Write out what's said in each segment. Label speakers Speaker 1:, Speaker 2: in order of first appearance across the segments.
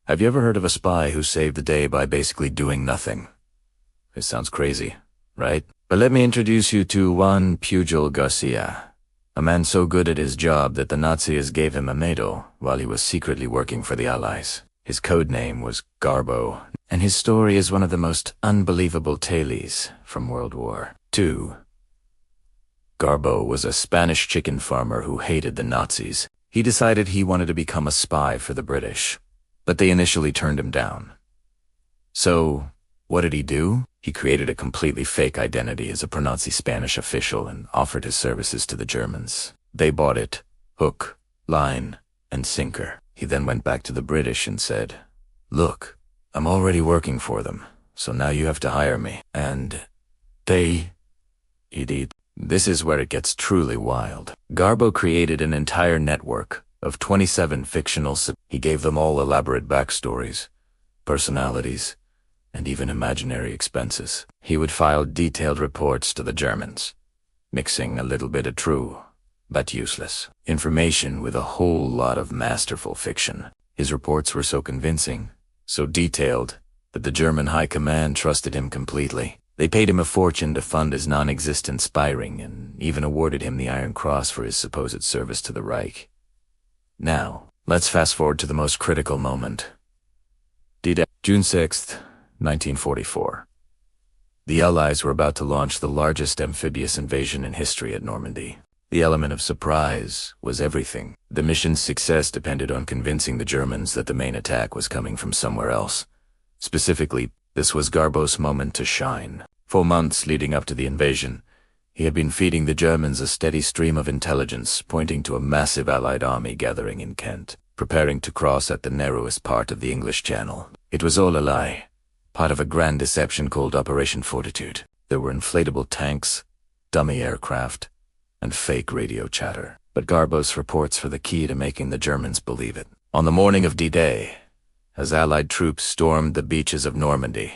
Speaker 1: Have you ever heard of a spy who saved the day by basically doing nothing? This sounds crazy, right? But let me introduce you to Juan Pujol Garcia, a man so good at his job that the Nazis gave him a medal while he was secretly working for the Allies. His code name was Garbo, and his story is one of the most unbelievable tales from World War II. Garbo was a Spanish chicken farmer who hated the Nazis. He decided he wanted to become a spy for the British, but they initially turned him down. So, what did he do? He created a completely fake identity as a pro-Nazi Spanish official and offered his services to the Germans. They bought it, hook, line, and sinker. He then went back to the British and said, "Look, I'm already working for them, so now you have to hire me." And they did. This is where it gets truly wild. Garbo created an entire network of 27 fictional He gave them all elaborate backstories, personalities, and even imaginary expenses. He would file detailed reports to the Germans, mixing a little bit of true, but useless, information with a whole lot of masterful fiction. His reports were so convincing, so detailed, that the German high command trusted him completely. They paid him a fortune to fund his non-existent spy ring and even awarded him the Iron Cross for his supposed service to the Reich. Now, let's fast forward to the most critical moment. D-Day, June 6th, 1944. The Allies were about to launch the largest amphibious invasion in history at Normandy. The element of surprise was everything. The mission's success depended on convincing the Germans that the main attack was coming from somewhere else. Specifically, this was Garbo's moment to shine. For months leading up to the invasion, he had been feeding the Germans a steady stream of intelligence pointing to a massive Allied army gathering in Kent, preparing to cross at the narrowest part of the English Channel. It was all a lie, part of a grand deception called Operation Fortitude. There were inflatable tanks, dummy aircraft, and fake radio chatter. But Garbo's reports were the key to making the Germans believe it. On the morning of D-Day, as Allied troops stormed the beaches of Normandy,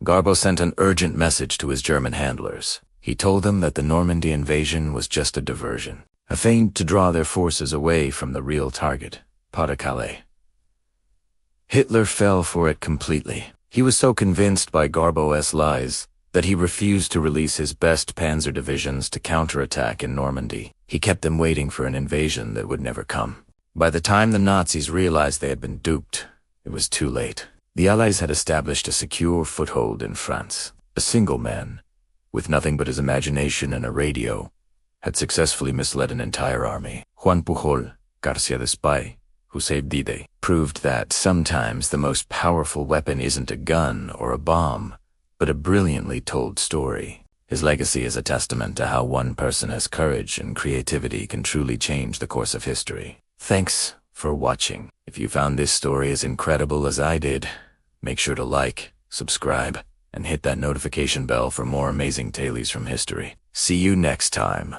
Speaker 1: Garbo sent an urgent message to his German handlers. He told them that the Normandy invasion was just a diversion, a feint to draw their forces away from the real target, Pas-de-Calais. Hitler fell for it completely. He was so convinced by Garbo's lies that he refused to release his best panzer divisions to counterattack in Normandy. He kept them waiting for an invasion that would never come. By the time the Nazis realized they had been duped, it was too late. The Allies had established a secure foothold in France. A single man, with nothing but his imagination and a radio, had successfully misled an entire army. Juan Pujol Garcia, the spy who saved D-Day, proved that sometimes the most powerful weapon isn't a gun or a bomb, but a brilliantly told story. His legacy is a testament to how one person's courage and creativity can truly change the course of history. Thanks for watching. If you found this story as incredible as I did, make sure to like, subscribe, and hit that notification bell for more amazing tales from history. See you next time.